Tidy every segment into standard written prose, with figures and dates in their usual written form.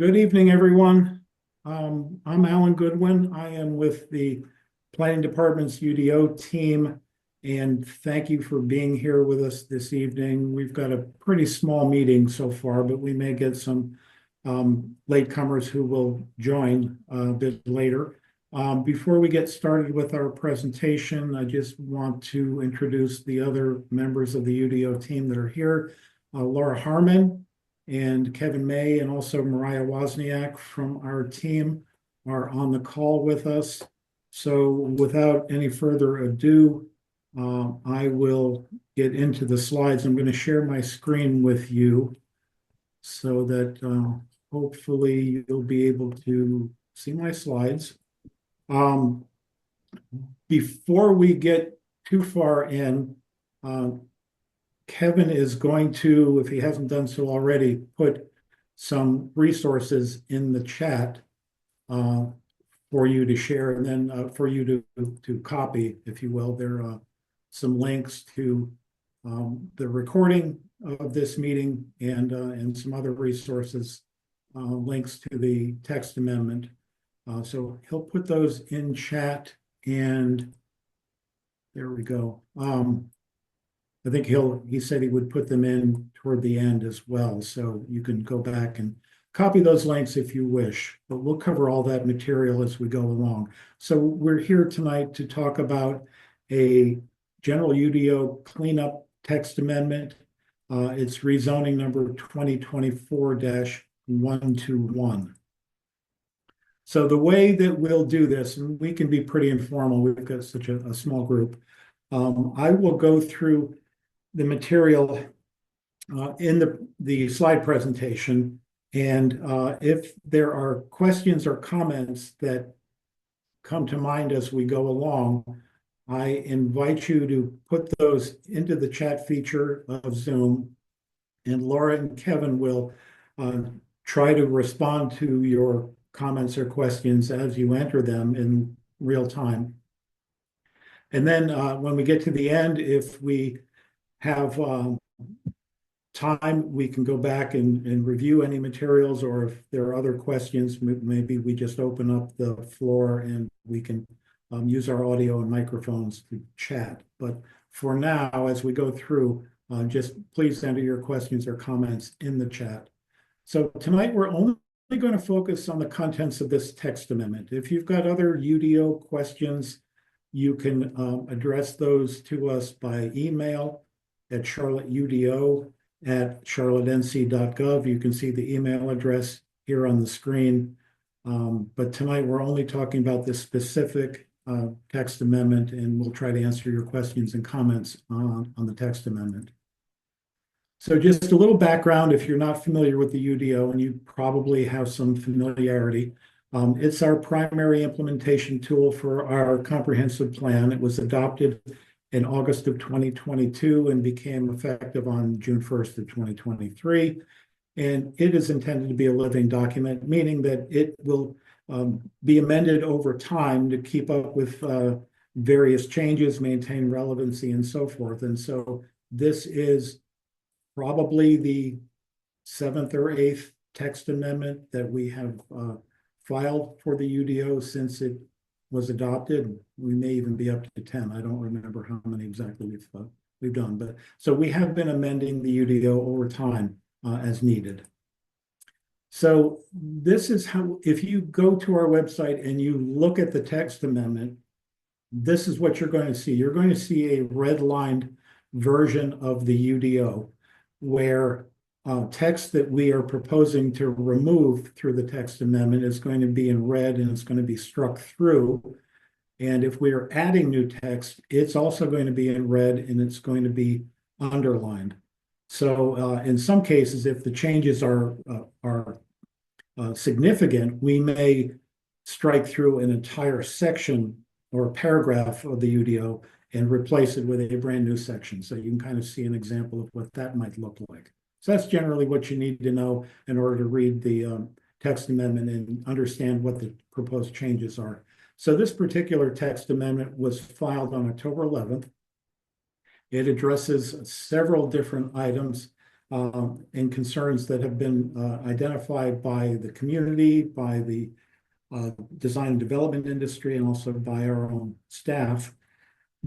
Good evening, everyone. I'm Alan Goodwin. I am with the Planning Department's UDO team, and thank you for being here with us this evening. We've got a pretty small meeting so far, but we may get some latecomers who will join a bit later. Before we get started with our presentation, I just want to introduce the other members of the UDO team that are here. Laura Harmon and Kevin May, and also Mariah Wozniak from our team are on the call with us. So without any further ado, I will get into the slides. I'm going to share my screen with you so that hopefully you'll be able to see my slides. Before we get too far in, Kevin is going to, if he hasn't done so already, put some resources in the chat for you to share, and then for you to copy, if you will. There are some links to the recording of this meeting and some other resources, links to the text amendment. So he'll put those in chat, and there we go. I think he said he would put them in toward the end as well. So you can go back and copy those links if you wish, but we'll cover all that material as we go along. So we're here tonight to talk about a general UDO cleanup text amendment. It's rezoning number 2024-121. So the way that we'll do this, and we can be pretty informal, we've got such a small group. I will go through the material in the slide presentation, and if there are questions or comments that come to mind as we go along, I invite you to put those into the chat feature of Zoom, and Laura and Kevin will try to respond to your comments or questions as you enter them in real time. And then when we get to the end, if we have time, we can go back and review any materials, or if there are other questions, maybe we just open up the floor and we can use our audio and microphones to chat. But for now, as we go through, just please enter your questions or comments in the chat. So tonight, we're only going to focus on the contents of this text amendment. If you've got other UDO questions, you can address those to us by email at charlotteudo@charlottenc.gov. You can see the email address here on the screen. But tonight we're only talking about this specific text amendment, and we'll try to answer your questions and comments on the text amendment. So just a little background, if you're not familiar with the UDO, and you probably have some familiarity, it's our primary implementation tool for our comprehensive plan. It was adopted in August of 2022 and became effective on June 1st of 2023. And it is intended to be a living document, meaning that it will be amended over time to keep up with various changes, maintain relevancy, and so forth. And so this is probably the 7th or 8th text amendment that we have filed for the UDO since it was adopted. We may even be up to 10. I don't remember how many exactly we've done, but so we have been amending the UDO over time as needed. So this is how, if you go to our website and you look at the text amendment, this is what you're going to see. You're going to see a redlined version of the UDO where text that we are proposing to remove through the text amendment is going to be in red, and it's going to be struck through. And if we are adding new text, it's also going to be in red, and it's going to be underlined. So in some cases, if the changes are significant, we may strike through an entire section or paragraph of the UDO and replace it with a brand new section. So you can kind of see an example of what that might look like. So that's generally what you need to know in order to read the text amendment and understand what the proposed changes are. So this particular text amendment was filed on October 11th. It addresses several different items. and concerns that have been identified by the community, by the design and development industry, and also by our own staff.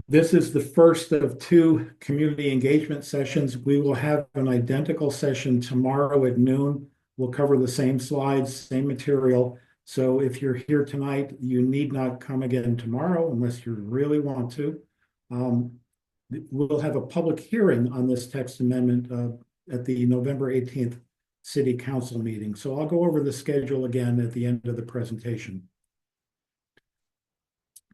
This is the first of two community engagement sessions. We will have an identical session tomorrow at noon. We'll cover the same slides, same material. So if you're here tonight, you need not come again tomorrow unless you really want to. We'll have a public hearing on this text amendment at the November 18th City Council meeting. So I'll go over the schedule again at the end of the presentation.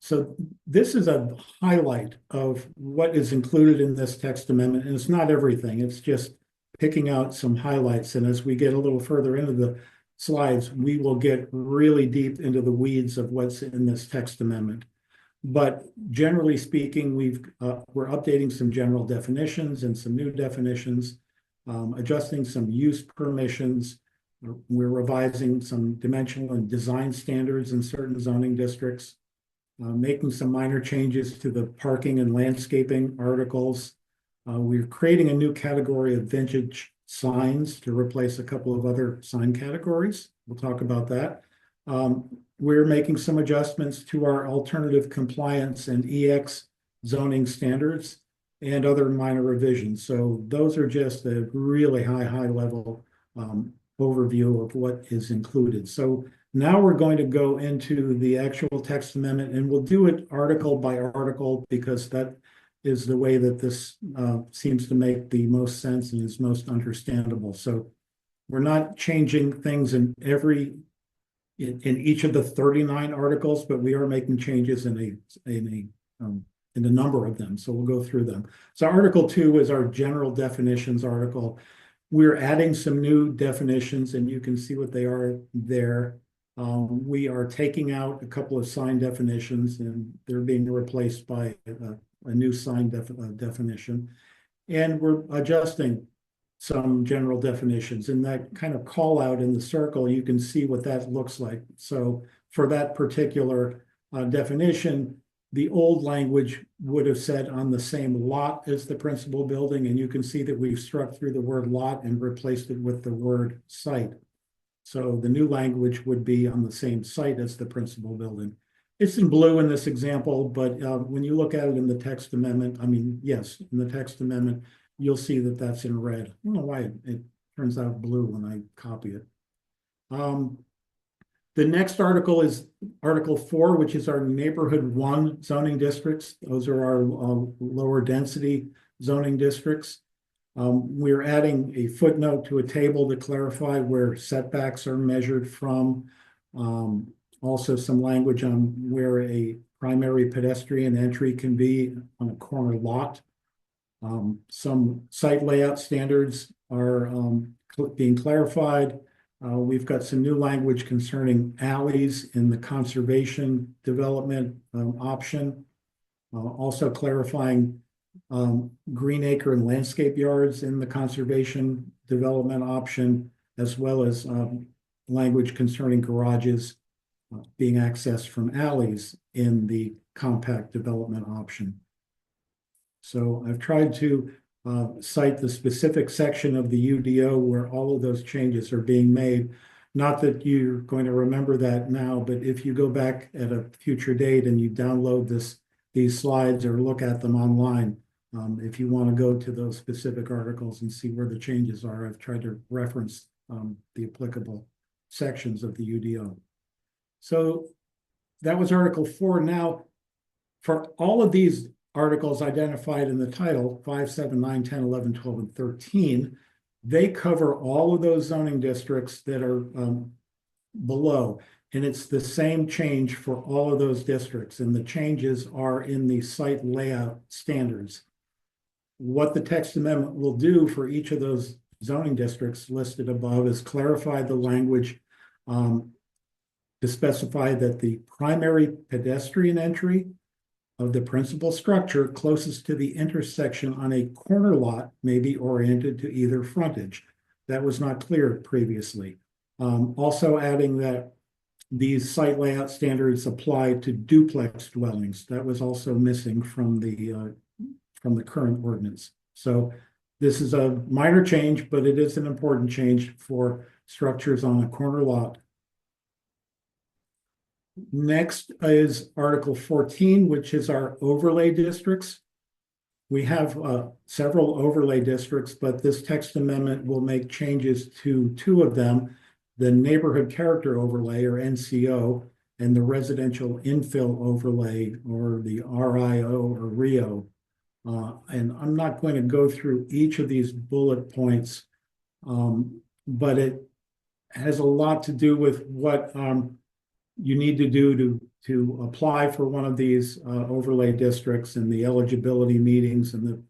So this is a highlight of what is included in this text amendment, and it's not everything. It's just picking out some highlights. And as we get a little further into the slides, we will get really deep into the weeds of what's in this text amendment. But generally speaking, we're updating some general definitions and some new definitions, adjusting some use permissions. We're revising some dimensional and design standards in certain zoning districts. Making some minor changes to the parking and landscaping articles. We're creating a new category of vintage signs to replace a couple of other sign categories. We'll talk about that. We're making some adjustments to our alternative compliance and EX zoning standards and other minor revisions. So those are just a really high level overview of what is included. So now we're going to go into the actual text amendment, and we'll do it article by article because that is the way that this seems to make the most sense and is most understandable. So we're not changing things in each of the 39 articles, but we are making changes in a number of them. So we'll go through them. So Article 2 is our general definitions article. We're adding some new definitions, and you can see what they are there. We are taking out a couple of sign definitions, and they're being replaced by a new sign definition. And we're adjusting some general definitions. In that kind of call out in the circle, you can see what that looks like. So for that particular definition, the old language would have said on the same lot as the principal building, and you can see that we've struck through the word lot and replaced it with the word site. So the new language would be on the same site as the principal building. It's in blue in this example, but when you look at it in the text amendment, yes, in the text amendment, you'll see that that's in red. I don't know why it turns out blue when I copy it. The next article is Article 4, which is our Neighborhood 1 zoning districts. Those are our lower density zoning districts. We're adding a footnote to a table to clarify where setbacks are measured from. Also some language on where a primary pedestrian entry can be on a corner lot. Some site layout standards are being clarified. We've got some new language concerning alleys in the conservation development option. Also clarifying green acre and landscape yards in the conservation development option, as well as language concerning garages being accessed from alleys in the compact development option. So I've tried to cite the specific section of the UDO where all of those changes are being made. Not that you're going to remember that now, but if you go back at a future date and you download these slides or look at them online, if you want to go to those specific articles and see where the changes are, I've tried to reference the applicable sections of the UDO. So that was Article 4. Now, for all of these articles identified in the title, 5, 7, 9, 10, 11, 12, and 13, they cover all of those zoning districts that are below. And it's the same change for all of those districts. And the changes are in the site layout standards. What the text amendment will do for each of those zoning districts listed above is clarify the language to specify that the primary pedestrian entry of the principal structure closest to the intersection on a corner lot may be oriented to either frontage. That was not clear previously. Also adding that these site layout standards apply to duplex dwellings. That was also missing from the current ordinance. So This is a minor change, but it is an important change for structures on a corner lot. Next is Article 14, which is our overlay districts. We have several overlay districts, but this text amendment will make changes to two of them, the Neighborhood Character Overlay, or NCO, and the Residential Infill Overlay, or the RIO or RIO. And I'm not going to go through each of these bullet points, but it has a lot to do with what you need to do to apply for one of these overlay districts, and the eligibility meetings, and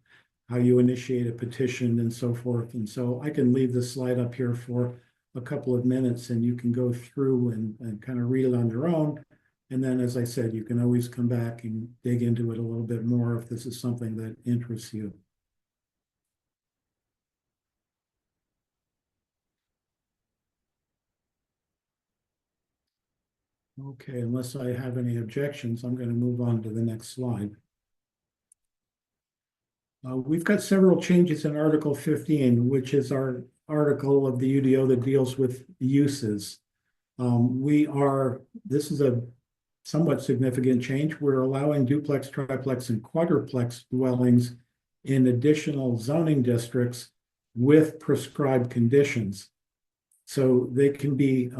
how you initiate a petition and so forth. And so I can leave this slide up here for a couple of minutes, and you can go through and kind of read it on your own. And then, as I said, you can always come back and dig into it a little bit more if this is something that interests you. Okay, unless I have any objections, I'm going to move on to the next slide. We've got several changes in Article 15, which is our article of the UDO that deals with uses. This is a somewhat significant change. We're allowing duplex, triplex, and quadruplex dwellings in additional zoning districts with prescribed conditions. So they can be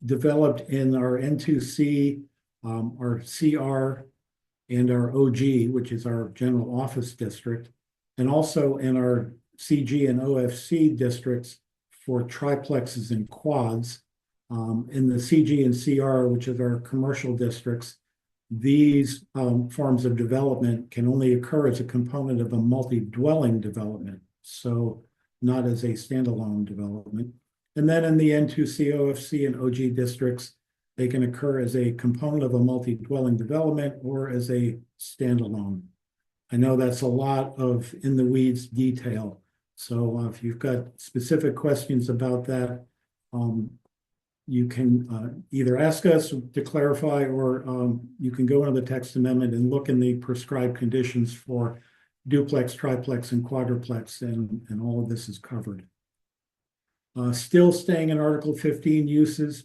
developed in our N2C, our CR, and our OG, which is our general office district, and also in our CG and OFC districts for triplexes and quads. In the CG and CR, which is our commercial districts, these forms of development can only occur as a component of a multi-dwelling development, so not as a standalone development. And then in the N2C, OFC, and OG districts, they can occur as a component of a multi-dwelling development or as a standalone. I know that's a lot of in the weeds detail. So if you've got specific questions about that, you can either ask us to clarify, or you can go into the text amendment and look in the prescribed conditions for duplex, triplex, and quadruplex, and all of this is covered. Still staying in Article 15 uses,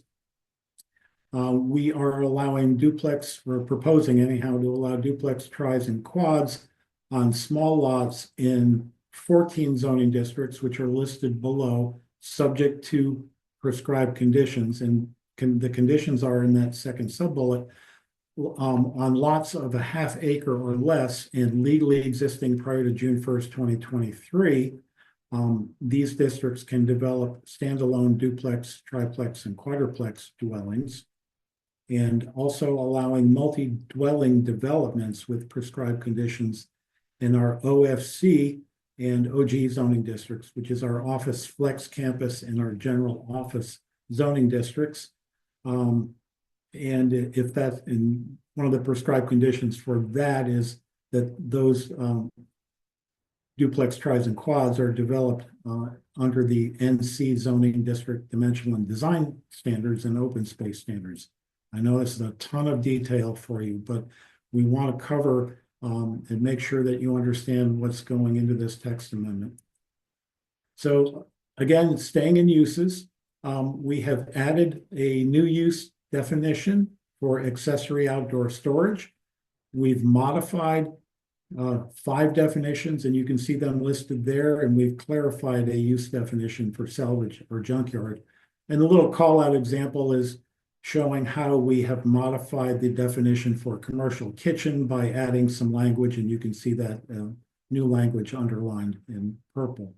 we are allowing duplex, we're proposing anyhow to allow duplex, tris, and quads on small lots in 14 zoning districts, which are listed below, subject to prescribed conditions. And the conditions are in that second sub-bullet. On lots of a half acre or less and legally existing prior to June 1st, 2023, these districts can develop standalone duplex, triplex, and quadruplex dwellings, and also allowing multi-dwelling developments with prescribed conditions in our OFC and OG zoning districts, which is our office flex campus and our general office zoning districts. And if that, in one of the prescribed conditions for that is that those duplex, tris, and quads are developed under the NC zoning district dimensional and design standards and open space standards. I know this is a ton of detail for you, but we want to cover and make sure that you understand what's going into this text amendment. So again, staying in uses, we have added a new use definition for accessory outdoor storage. We've modified 5 definitions, and you can see them listed there, and we've clarified a use definition for salvage or junkyard. And the little call out example is showing how we have modified the definition for commercial kitchen by adding some language, and you can see that new language underlined in purple,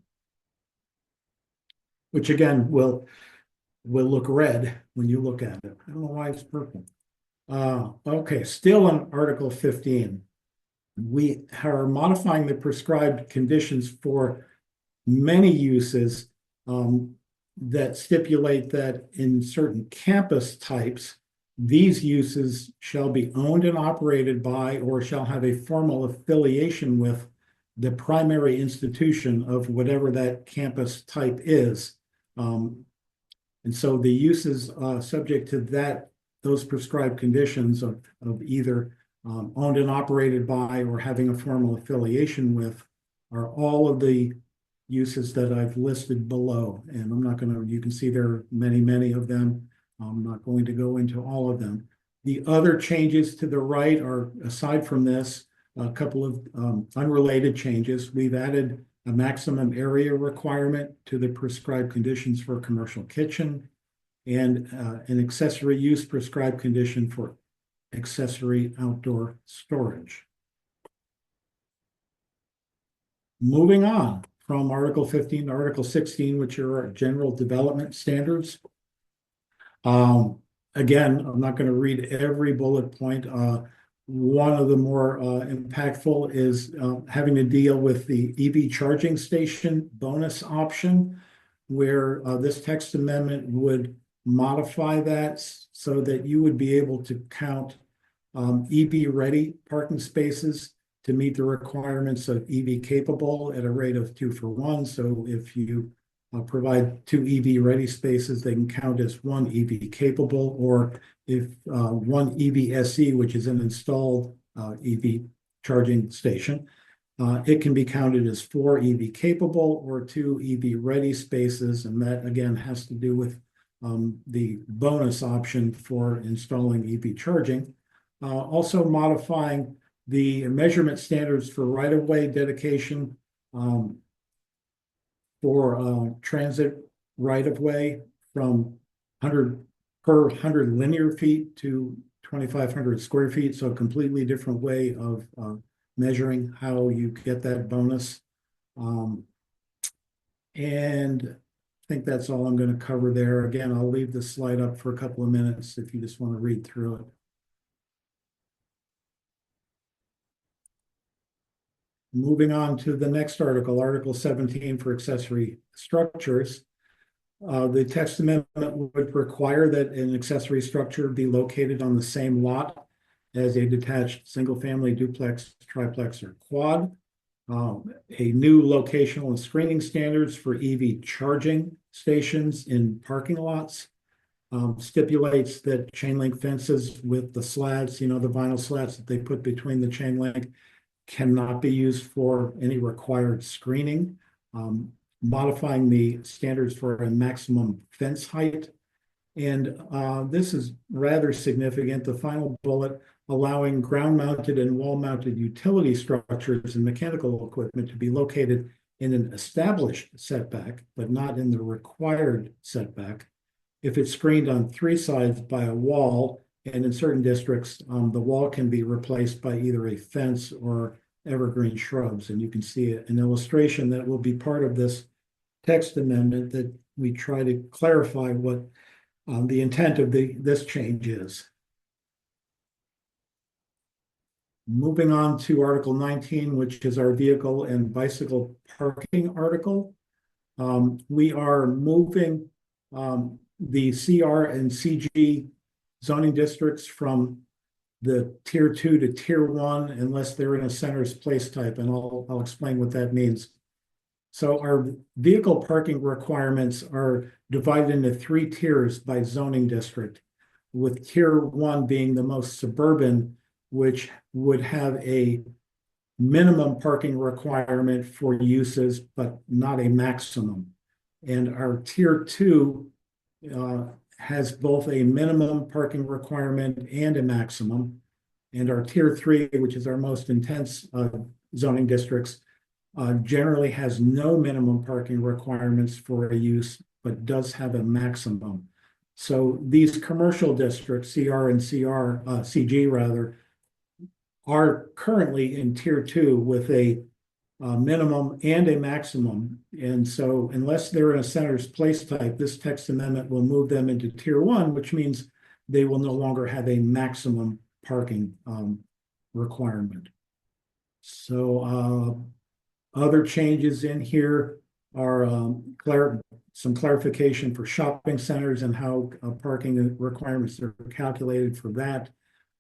which again will look red when you look at it. I don't know why it's purple. Okay, still in Article 15, we are modifying the prescribed conditions for many uses that stipulate that in certain campus types, these uses shall be owned and operated by or shall have a formal affiliation with the primary institution of whatever that campus type is. And so the uses subject to those prescribed conditions of either owned and operated by or having a formal affiliation with are all of the uses that I've listed below. And I'm not going to, you can see there are many, many of them. I'm not going to go into all of them. The other changes to the right are, aside from this, a couple of unrelated changes. We've added a maximum area requirement to the prescribed conditions for a commercial kitchen and an accessory use prescribed condition for accessory outdoor storage. Moving on from Article 15 to Article 16, which are our general development standards. Again, I'm not going to read every bullet point. One of the more impactful is having to deal with the EV charging station bonus option, where this text amendment would modify that so that you would be able to count EV-ready parking spaces to meet the requirements of EV-capable at a rate of 2 for 1. So if you provide 2 EV-ready spaces, they can count as 1 EV-capable, or if 1 EV-SE, which is an installed EV charging station, it can be counted as 4 EV-capable or 2 EV-ready spaces, and that, again, has to do with the bonus option for installing EV charging. Also modifying the measurement standards for right-of-way dedication for transit right-of-way from 100 per 100 linear feet to 2,500 square feet. So a completely different way of measuring how you get that bonus. And I think that's all I'm going to cover there. Again, I'll leave this slide up for a couple of minutes if you just want to read through it. Moving on to the next article, Article 17 for accessory structures. The text amendment would require that an accessory structure be located on the same lot as a detached single-family duplex, triplex, or quad. A new locational and screening standards for EV charging stations in parking lots. Stipulates that chain link fences with the slats, the vinyl slats that they put between the chain link, cannot be used for any required screening. Modifying the standards for a maximum fence height. And this is rather significant. The final bullet, allowing ground-mounted and wall-mounted utility structures and mechanical equipment to be located in an established setback, but not in the required setback, if it's screened on 3 sides by a wall, and in certain districts, the wall can be replaced by either a fence or evergreen shrubs. And you can see an illustration that will be part of this text amendment that we try to clarify what the intent of this change is. Moving on to Article 19, which is our vehicle and bicycle parking article. We are moving the CR and CG zoning districts from the Tier 2 to Tier 1 unless they're in a center's place type, and I'll explain what that means. So our vehicle parking requirements are divided into 3 tiers by zoning district, with Tier 1 being the most suburban, which would have a minimum parking requirement for uses, but not a maximum. And our Tier 2 has both a minimum parking requirement and a maximum. And our Tier 3, which is our most intense zoning districts, generally has no minimum parking requirements for a use, but does have a maximum. So these commercial districts, CR and CG rather, are currently in Tier 2 with a minimum and a maximum. And so unless they're in a center's place type, this text amendment will move them into Tier 1, which means they will no longer have a maximum parking requirement. So other changes in here are some clarification for shopping centers and how parking requirements are calculated for that.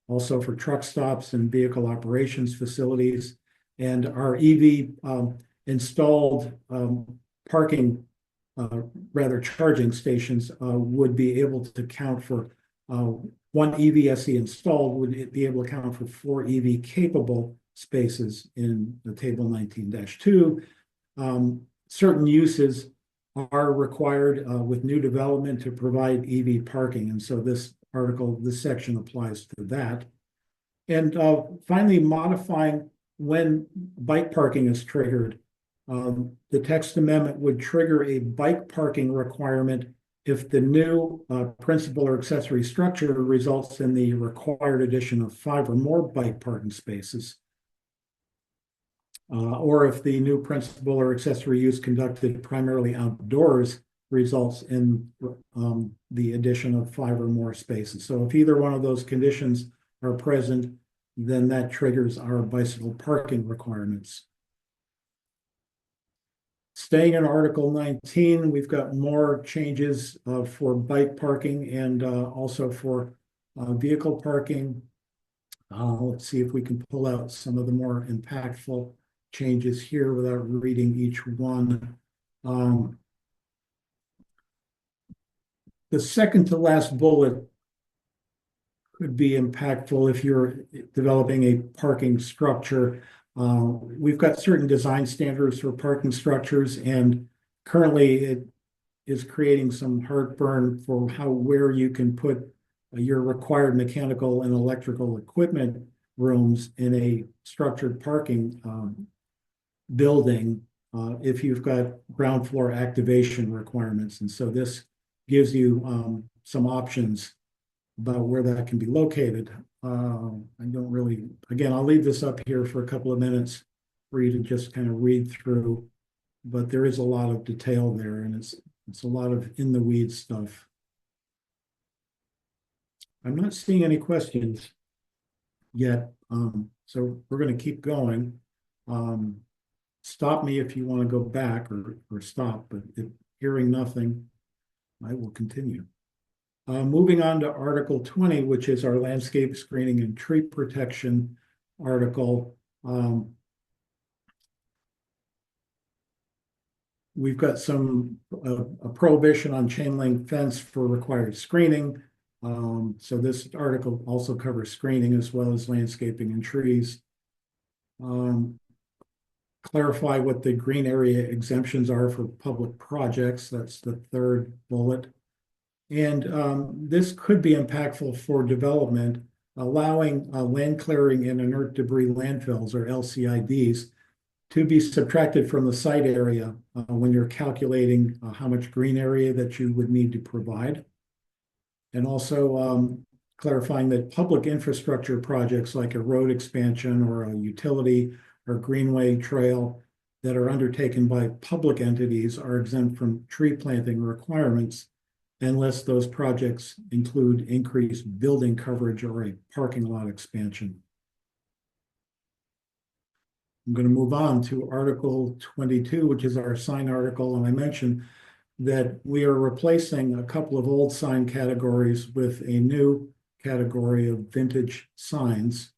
Also for truck stops and vehicle operations facilities. And our EV installed parking, rather charging stations would be able to count for 1 EVSE installed would be able to count for 4 EV capable spaces in the table 19-2. Certain uses are required with new development to provide EV parking. And so this section applies to that. And finally, modifying when bike parking is triggered. The text amendment would trigger a bike parking requirement if the new principal or accessory structure results in the required addition of 5 or more bike parking spaces. Or if the new principal or accessory use conducted primarily outdoors results in the addition of 5 or more spaces. So if either one of those conditions are present, then that triggers our bicycle parking requirements. Staying in Article 19, we've got more changes for bike parking and also for vehicle parking. Let's see if we can pull out some of the more impactful changes here without reading each one. The second to last bullet could be impactful if you're developing a parking structure. We've got certain design standards for parking structures, and currently it is creating some heartburn for where you can put your required mechanical and electrical equipment rooms in a structured parking building if you've got ground floor activation requirements. And so this gives you some options about where that can be located. I don't really, again, I'll leave this up here for a couple of minutes for you to just kind of read through, but there is a lot of detail there, and it's a lot of in the weeds stuff. I'm not seeing any questions yet, so we're going to keep going. Stop me if you want to go back or stop, but if hearing nothing, I will continue. Moving on to Article 20, which is our landscape screening and tree protection article. We've got a prohibition on chain link fence for required screening. So this article also covers screening as well as landscaping and trees. Clarify what the green area exemptions are for public projects. That's the third bullet. And this could be impactful for development, allowing land clearing and inert debris landfills, or LCIDs, to be subtracted from the site area when you're calculating how much green area that you would need to provide. And also clarifying that public infrastructure projects like a road expansion or a utility or greenway trail that are undertaken by public entities are exempt from tree planting requirements unless those projects include increased building coverage or a parking lot expansion. I'm going to move on to Article 22, which is our sign article, and I mentioned that we are replacing a couple of old sign categories with a new category of vintage signs.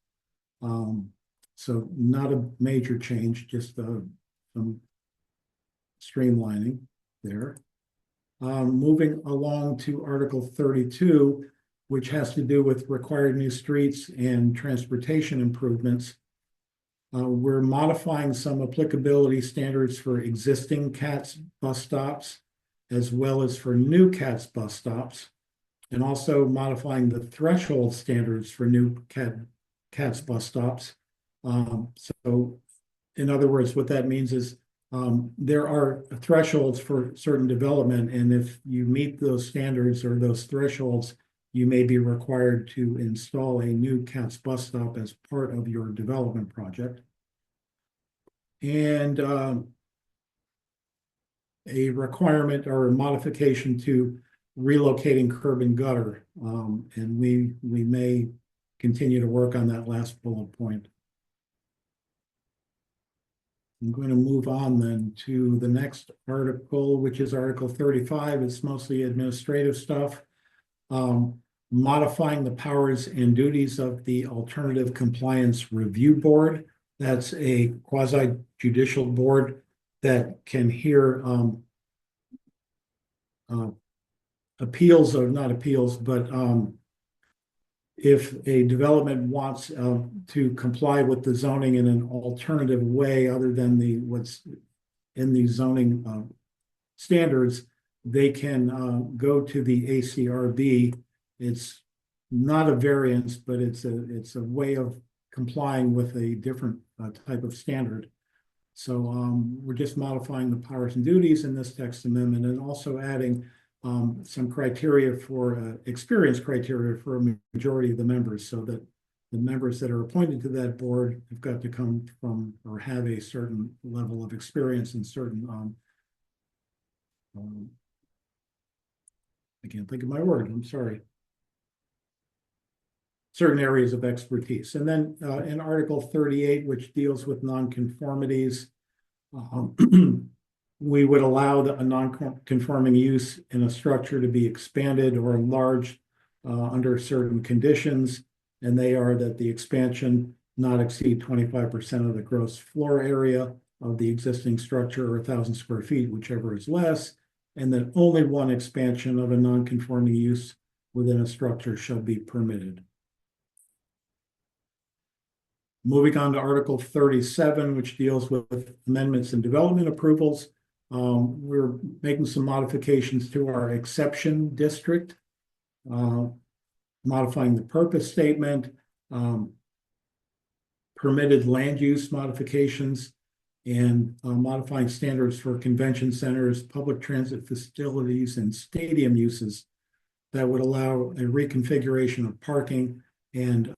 So not a major change, just some streamlining there. Moving along to Article 32, which has to do with required new streets and transportation improvements. We're modifying some applicability standards for existing CATS bus stops, as well as for new CATS bus stops, and also modifying the threshold standards for new CATS bus stops. So in other words, what that means is there are thresholds for certain development, and if you meet those standards or those thresholds, you may be required to install a new CATS bus stop as part of your development project. And a requirement or a modification to relocating curb and gutter. And we may continue to work on that last bullet point. I'm going to move on then to the next article, which is Article 35. It's mostly administrative stuff. Modifying the powers and duties of the Alternative Compliance Review Board. That's a quasi-judicial board that can hear appeals, or not appeals, but if a development wants to comply with the zoning in an alternative way other than what's in the zoning standards, they can go to the ACRB. It's not a variance, but it's a way of complying with a different type of standard. So we're just modifying the powers and duties in this text amendment and also adding some criteria for experience criteria for a majority of the members, so that the members that are appointed to that board have got to come from or have a certain level of experience in certain I can't think of my word, I'm sorry. Certain areas of expertise. And then in Article 38, which deals with nonconformities, we would allow a non-conforming use in a structure to be expanded or enlarged under certain conditions. And they are that the expansion not exceed 25% of the gross floor area of the existing structure, or 1,000 square feet, whichever is less, and that only one expansion of a non-conforming use within a structure shall be permitted. Moving on to Article 37, which deals with amendments and development approvals. We're making some modifications to our exception district, modifying the purpose statement, permitted land use modifications, and modifying standards for convention centers, public transit facilities, and stadium uses that would allow a reconfiguration of parking and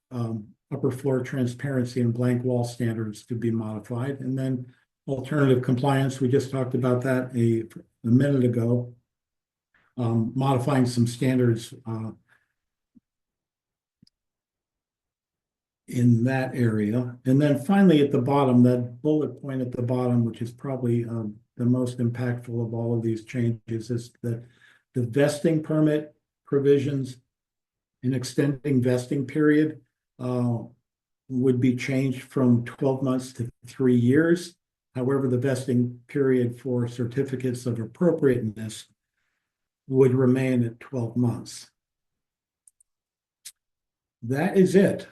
upper floor transparency and blank wall standards to be modified. And then alternative compliance, we just talked about that a minute ago, modifying some standards in that area. And then finally at the bottom, that bullet point at the bottom, which is probably the most impactful of all of these changes, is that the vesting permit provisions in extending vesting period would be changed from 12 months to 3 years. However, the vesting period for certificates of appropriateness would remain at 12 months. That is it.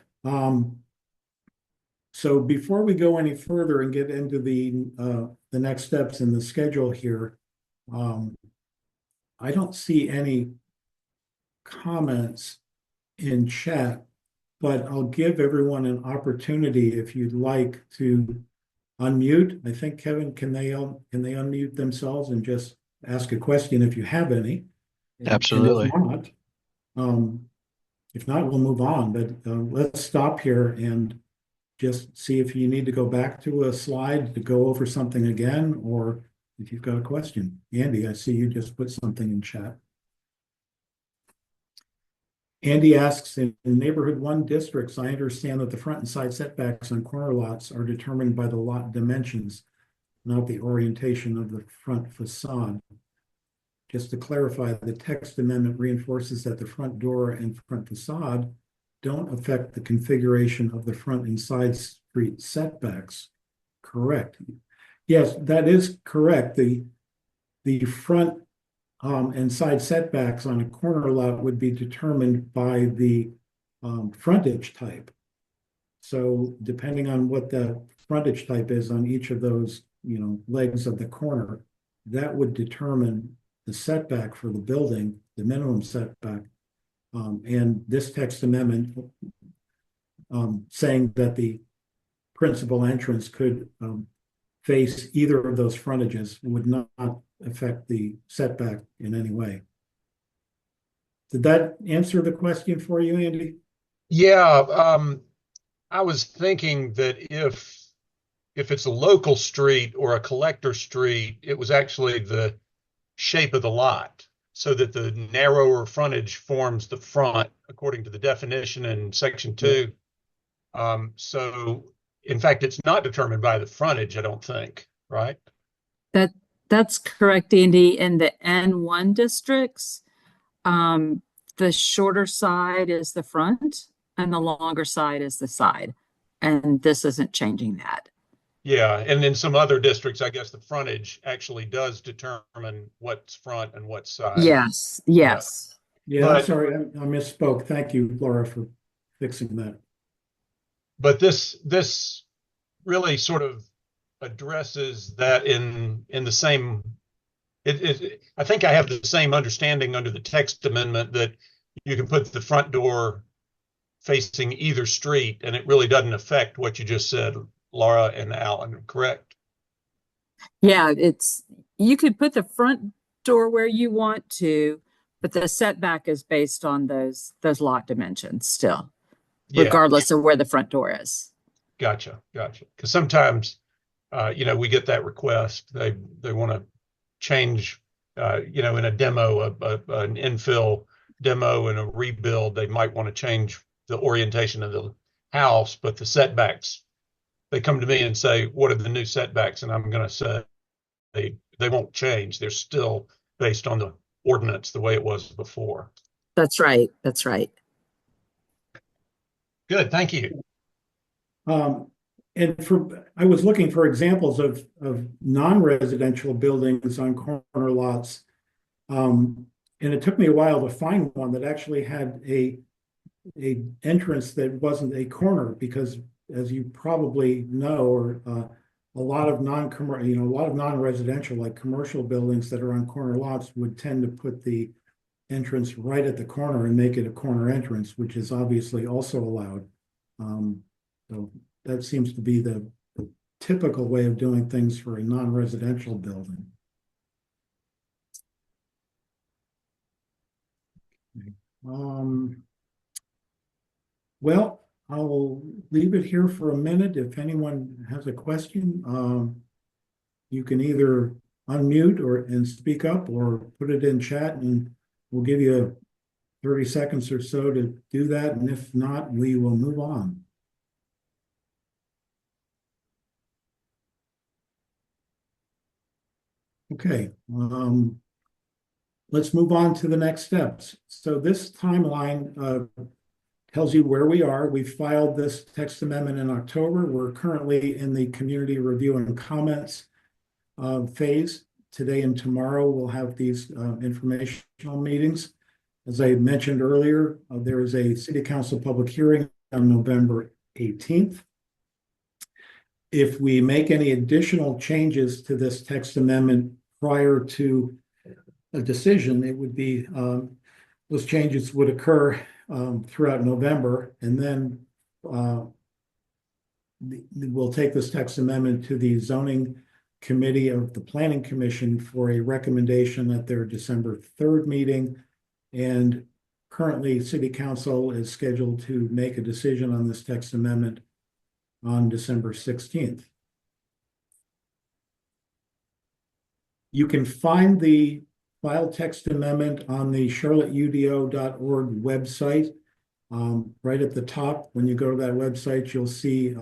So before we go any further and get into the next steps in the schedule here, I don't see any comments in chat, but I'll give everyone an opportunity if you'd like to unmute. I think, Kevin, can they unmute themselves and just ask a question if you have any? Absolutely. And if not, we'll move on. But let's stop here and just see if you need to go back to a slide to go over something again, or if you've got a question. Andy, I see you just put something in chat. Andy asks, in neighborhood 1 districts, I understand that the front and side setbacks on corner lots are determined by the lot dimensions, not the orientation of the front facade. Just to clarify, the text amendment reinforces that the front door and front facade don't affect the configuration of the front and side street setbacks. Correct. Yes, that is correct. The front and side setbacks on a corner lot would be determined by the frontage type. So depending on what the frontage type is on each of those, legs of the corner, that would determine the setback for the building, the minimum setback. And this text amendment saying that the principal entrance could face either of those frontages would not affect the setback in any way. Did that answer the question for you, Andy? Yeah, I was thinking that if it's a local street or a collector street, it was actually the shape of the lot, so that the narrower frontage forms the front according to the definition in section 2. So in fact, it's not determined by the frontage, I don't think, right? That's correct, Andy. In the N1 districts, the shorter side is the front and the longer side is the side. And this isn't changing that. Yeah, and in some other districts, I guess the frontage actually does determine what's front and what's side. Yes. Yeah, But, I'm sorry, I misspoke. Thank you, Laura, for fixing that. But this really sort of addresses that in the same. I think I have the same understanding under the text amendment that you can put the front door facing either street, and it really doesn't affect what you just said, Laura and Alan, correct? Yeah, you could put the front door where you want to, but the setback is based on those lot dimensions still, Yeah, regardless of where the front door is. gotcha. Because sometimes, we get that request. They want to change, in a demo, an infill demo and a rebuild, they might want to change the orientation of the house, but the setbacks, they come to me and say, what are the new setbacks? And I'm going to say they won't change. They're still based on the ordinance the way it was before. That's right. That's right. Good, thank you. And I was looking for examples of non-residential buildings on corner lots. And it took me a while to find one that actually had a entrance that wasn't a corner, because as you probably know, or a lot of non-residential, like commercial buildings that are on corner lots would tend to put the entrance right at the corner and make it a corner entrance, which is obviously also allowed. So that seems to be the typical way of doing things for a non-residential building. Well, I'll leave it here for a minute. If anyone has a question, you can either unmute and speak up, or put it in chat, and we'll give you 30 seconds or so to do that. And if not, we will move on. Okay, let's move on to the next steps. So this timeline tells you where we are. We filed this text amendment in October. We're currently in the community review and comments phase. Today and tomorrow we'll have these informational meetings. As I mentioned earlier, there is a City Council public hearing on November 18th. If we make any additional changes to this text amendment prior to a decision, it would be, those changes would occur throughout November, and then we'll take this text amendment to the zoning committee of the Planning Commission for a recommendation at their December 3rd meeting. And currently, City Council is scheduled to make a decision on this text amendment on December 16th. You can find the file text amendment on the charlotteudo.org website. Right at the top, when you go to that website, you'll see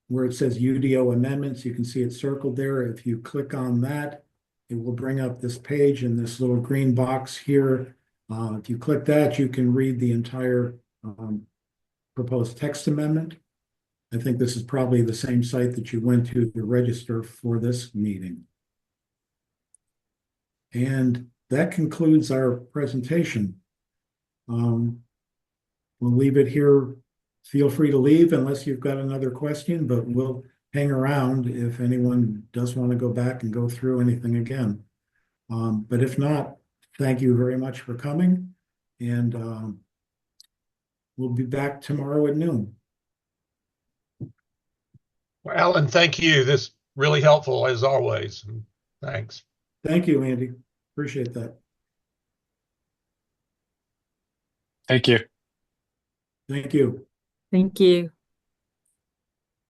where it says UDO amendments. You can see it circled there. If you click on that, it will bring up this page in this little green box here. If you click that, you can read the entire proposed text amendment. I think this is probably the same site that you went to register for this meeting. And that concludes our presentation. We'll leave it here. Feel free to leave unless you've got another question, but we'll hang around if anyone does want to go back and go through anything again. But if not, thank you very much for coming, and we'll be back tomorrow at noon. Well, Alan, thank you. This is really helpful as always. Thanks. Thank you, Andy. Appreciate that. Thank you. Thank you. Thank you.